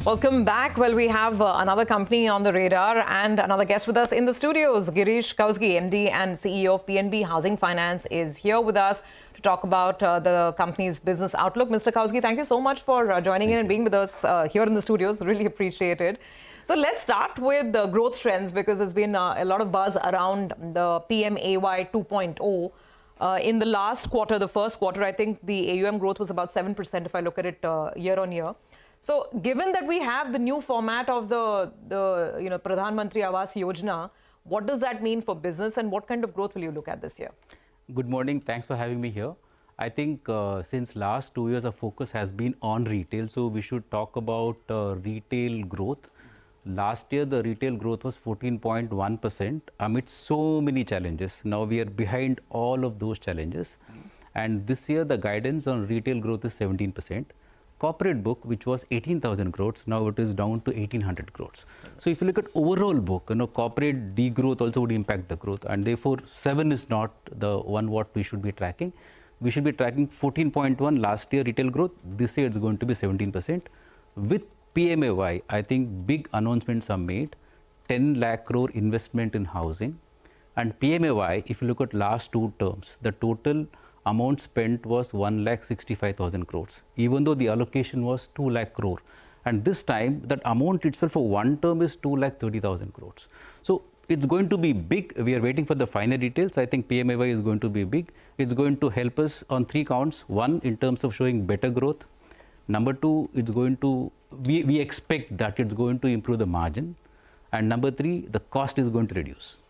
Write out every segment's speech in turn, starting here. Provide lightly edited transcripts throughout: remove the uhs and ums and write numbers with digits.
Welcome back. Well, we have another company on the radar and another guest with us in the studios. Girish Kousgi, MD and CEO of PNB Housing Finance, is here with us to talk about the company's business outlook. Mr. Kousgi, thank you so much for joining in and being with us here in the studios. Really appreciate it. So let's start with the growth trends, because there's been a lot of buzz around the PMAY 2.0. In the last quarter, the first quarter, I think the AUM growth was about 7% if I look at it year on year. So given that we have the new format of the Pradhan Mantri Awas Yojana, what does that mean for business and what kind of growth will you look at this year? Good morning. Thanks for having me here. I think since last 2 years, our focus has been on retail. So we should talk about retail growth. Last year, the retail growth was 14.1% amidst so many challenges. Now we are behind all of those challenges. And this year, the guidance on retail growth is 17%. Corporate book, which was 18,000 crores, now it is down to 1,800 crores. So if you look at overall book, corporate degrowth also would impact the growth, and therefore 7 is not the one what we should be tracking. We should be tracking 14.1 last year retail growth. This year it's going to be 17%. With PMAY, I think big announcements are made. 10 lakh crore investment in housing, and PMAY, if you look at last 2 terms, the total amount spent was 1,65,000 crores, even though the allocation was 2 lakh crore. And this time, that amount itself for one term is 2,30,000 crores. So it's going to be big. We are waiting for the final details. I think PMAY is going to be big. It's going to help us on 3 counts. One, in terms of showing better growth. Number 2, it's going to, we expect that it's going to improve the margin. And number 3, the cost is going to reduce.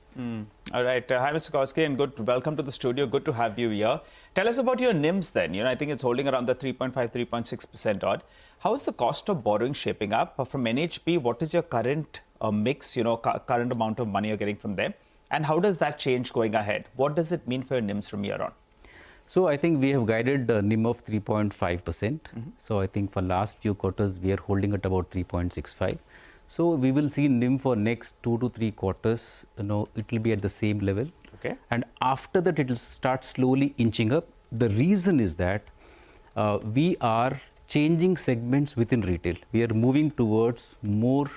All right. Hi, Mr. Kousgi, and welcome to the studio. Good to have you here. Tell us about your NIMs then. I think it's holding around the 3.5, 3.6% odd. How is the cost of borrowing shaping up? From NHB, what is your current mix, current amount of money you're getting from them? And how does that change going ahead? What does it mean for your NIMs from here on? So I think we have guided a NIM of 3.5%. So I think for last few quarters, we are holding at about 3.65. So we will see NIM for next 2 to 3 quarters, it will be at the same level. Okay. And after that, it will start slowly inching up. The reason is that we are changing segments within retail. We are moving towards more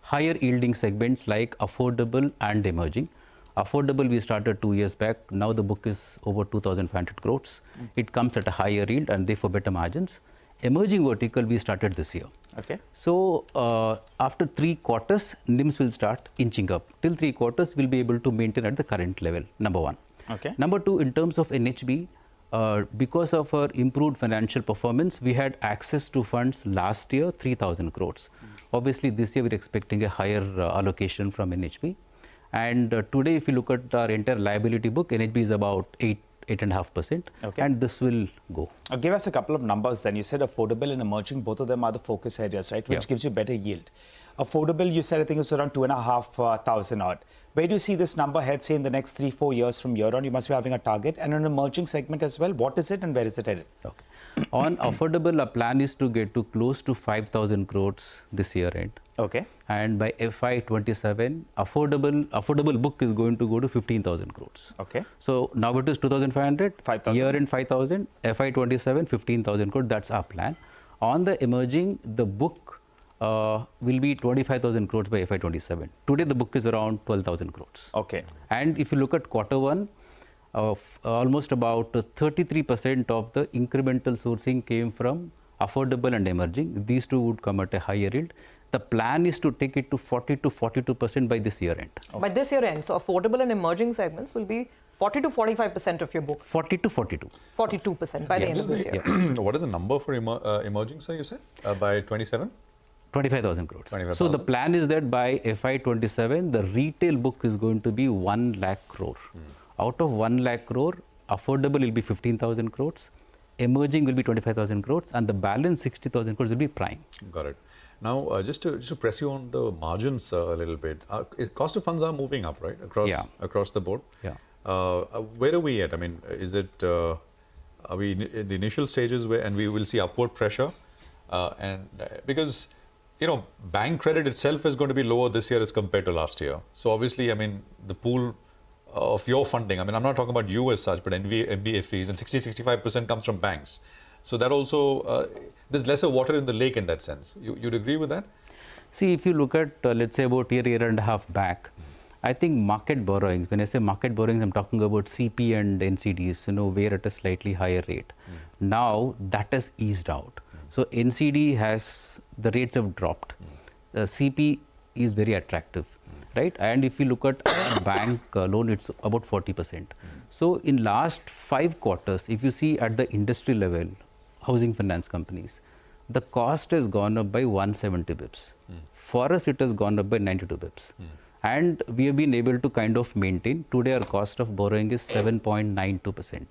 higher yielding segments like affordable and emerging. Affordable, we started 2 years back. Now the book is over 2,500 crores. It comes at a higher yield and therefore better margins. Emerging vertical, we started this year. Okay. So after 3 quarters, NIMs will start inching up. Till 3 quarters, we'll be able to maintain at the current level, number 1. Okay. Number 2, in terms of NHB, because of our improved financial performance, we had access to funds last year, 3,000 crores. Obviously, this year we're expecting a higher allocation from NHB. And today, if you look at our entire liability book, NHB is about 8.5%, okay. And this will go. Give us a couple of numbers then. You said affordable and emerging, both of them are the focus areas, right? Which gives you better yield. Affordable, you said, I think it's around 2,500 odd. Where do you see this number head, say, in the next 3-4 years from here on? You must be having a target. And an emerging segment as well. What is it and where is it headed? Okay. On affordable, our plan is to get to close to 5,000 crores this year end. Okay. And by FY27, affordable book is going to go to 15,000 crores. Okay. So now it is 2,500, 5,000. Year end 5,000, FY27, 15,000 crores. That's our plan. On the emerging, the book will be 25,000 crores by FY27. Today, the book is around 12,000 crores. Okay. And if you look at Q1, almost about 33% of the incremental sourcing came from affordable and emerging. These two would come at a higher yield. The plan is to take it to 40 to 42% by this year end. Okay. By this year end, so affordable and emerging segments will be 40 to 45% of your book. 40 to 42. 42% by the end of this year. What is the number for emerging, sir, you said, by 27? 25,000 crores. 25,000. So the plan is that by FY27, the retail book is going to be 1 lakh crore. Out of 1 lakh crore, affordable will be 15,000 crores, emerging will be 25,000 crores, and the balance 60,000 crores will be prime. Got it. Now, just to press you on the margins a little bit, cost of funds are moving up, right, across the board? Yeah. Where are we at? I mean, is it, are we in the initial stages where, and we will see upward pressure? Because, bank credit itself is going to be lower this year as compared to last year. So obviously, I mean, the pool of your funding, I mean, I'm not talking about you as such, but NBFCs, and 60-65% comes from banks. So that also, there's lesser water in the lake in that sense. You'd agree with that? See, if you look at, let's say about year and a half back, I think market borrowings, when I say market borrowings, I'm talking about CP and NCDs, were at a slightly higher rate. Now that has eased out. So NCD the rates have dropped. CP is very attractive, right? And if you look at a bank loan, it's about 40%. So in last 5 quarters, if you see at the industry level, housing finance companies, the cost has gone up by 170 bips. For us, it has gone up by 92 bips. And we have been able to kind of maintain. Today, our cost of borrowing is 7.92%,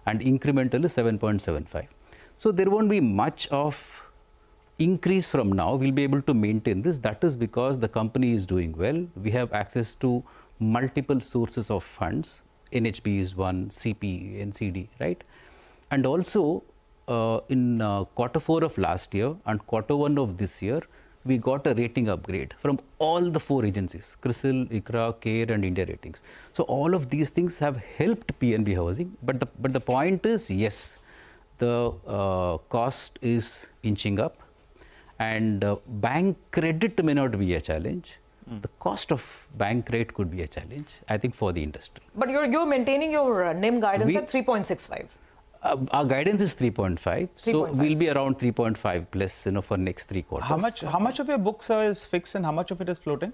and incremental is 7.75. So there won't be much of increase from now. We'll be able to maintain this. That is because the company is doing well. We have access to multiple sources of funds. NHB is one, CP, NCD, right? And also, in Q4 of last year and Q1 of this year, we got a rating upgrade from all the 4 agencies, CRISIL, ICRA, CARE and India Ratings. So all of these things have helped PNB Housing. But the point is, yes, the cost is inching up, and bank credit may not be a challenge. The cost of bank rate could be a challenge, I think, for the industry. But you're maintaining your NIM guidance at 3.65. Our guidance is 3.5, so we'll be around 3.5 plus, for next 3 quarters. How much of your book, sir, is fixed and how much of it is floating?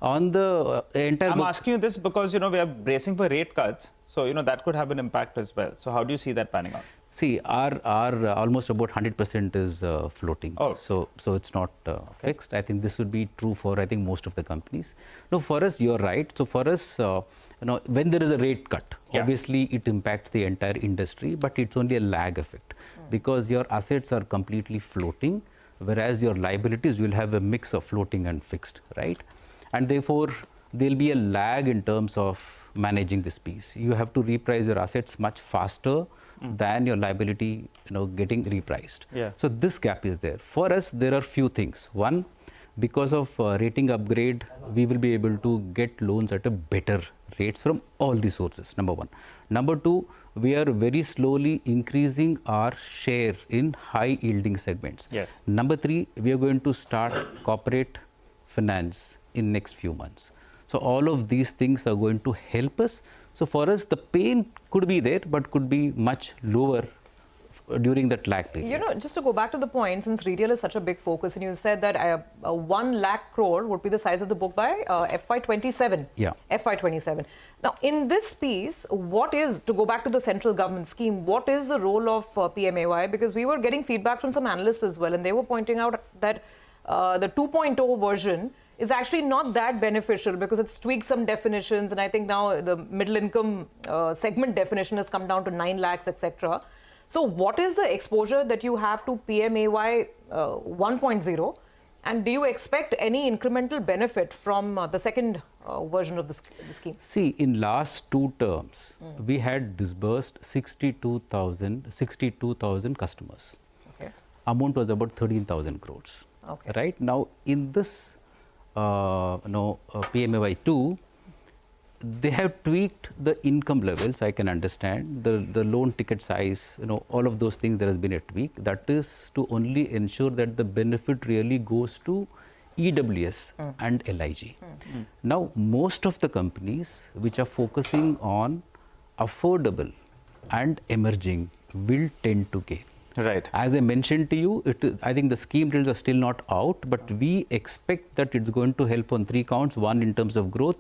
On the entire I'm asking you this because, we are bracing for rate cuts. So, that could have an impact as well. So, how do you see that panning out? See, our almost about 100% is floating. Oh. So it's not fixed. I think this would be true for, I think, most of the companies. No, for us, you're right. So for us, when there is a rate cut, obviously it impacts the entire industry, but it's only a lag effect because your assets are completely floating, whereas your liabilities will have a mix of floating and fixed, right? And therefore, there'll be a lag in terms of managing this piece. You have to reprice your assets much faster than your liability, getting repriced. Yeah. So this gap is there. For us, there are few things. One, because of rating upgrade, we will be able to get loans at a better rates from all the sources, number one. Number two, we are very slowly increasing our share in high yielding segments. Yes. Number three, we are going to start corporate finance in next few months. So all of these things are going to help us. So for us, the pain could be there, but could be much lower during that lag period. Just to go back to the point, since retail is such a big focus, and you said that 1 lakh crore would be the size of the book by FY27. Yeah. FY27. Now, in this piece, to go back to the central government scheme, what is the role of PMAY? Because we were getting feedback from some analysts as well, and they were pointing out that the 2.0 version is actually not that beneficial because it's tweaked some definitions, and I think now the middle income segment definition has come down to 9 lakhs, etc. So what is the exposure that you have to PMAY 1.0, and do you expect any incremental benefit from the second version of the scheme? See, in last 2 terms, we had disbursed 62,000 customers. Okay. Amount was about 13,000 crores. Okay. Right now, in this PMAY 2, they have tweaked the income levels. I can understand the loan ticket size, all of those things. There has been a tweak. That is to only ensure that the benefit really goes to EWS and LIG. Now, most of the companies which are focusing on affordable and emerging will tend to gain. Right. As I mentioned to you, I think the scheme details are still not out, but we expect that it's going to help on 3 counts: 1 in terms of growth,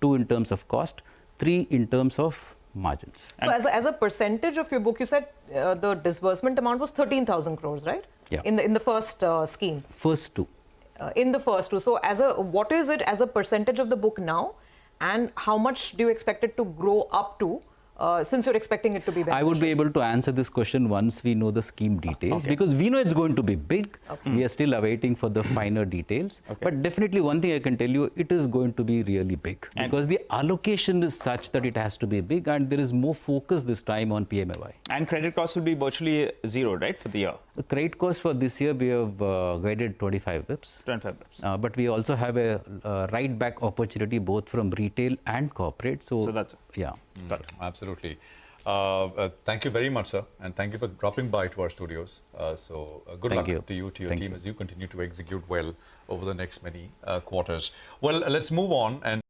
2 in terms of cost, 3 in terms of margins. So as a percentage of your book, you said the disbursement amount was 13,000 crores, right? Yeah. In the first scheme. First 2. In the first 2. So what is it as a percentage of the book now, and how much do you expect it to grow up to? Since you're expecting it to be beneficial? I would be able to answer this question once we know the scheme details, because we know it's going to be big. We are still awaiting for the finer details. But definitely one thing I can tell you, it is going to be really big, because the allocation is such that it has to be big, and there is more focus this time on PMAY. And credit costs will be virtually 0, right, for the year? The credit cost for this year, we have guided 25 bips. 25 bips. But we also have a right back opportunity both from retail and corporate. So that's it. Yeah. Got it. Absolutely. Thank you very much, sir, and thank you for dropping by to our studios. Good luck to you, to your team, as you continue to execute well over the next many quarters. Well, let's move on and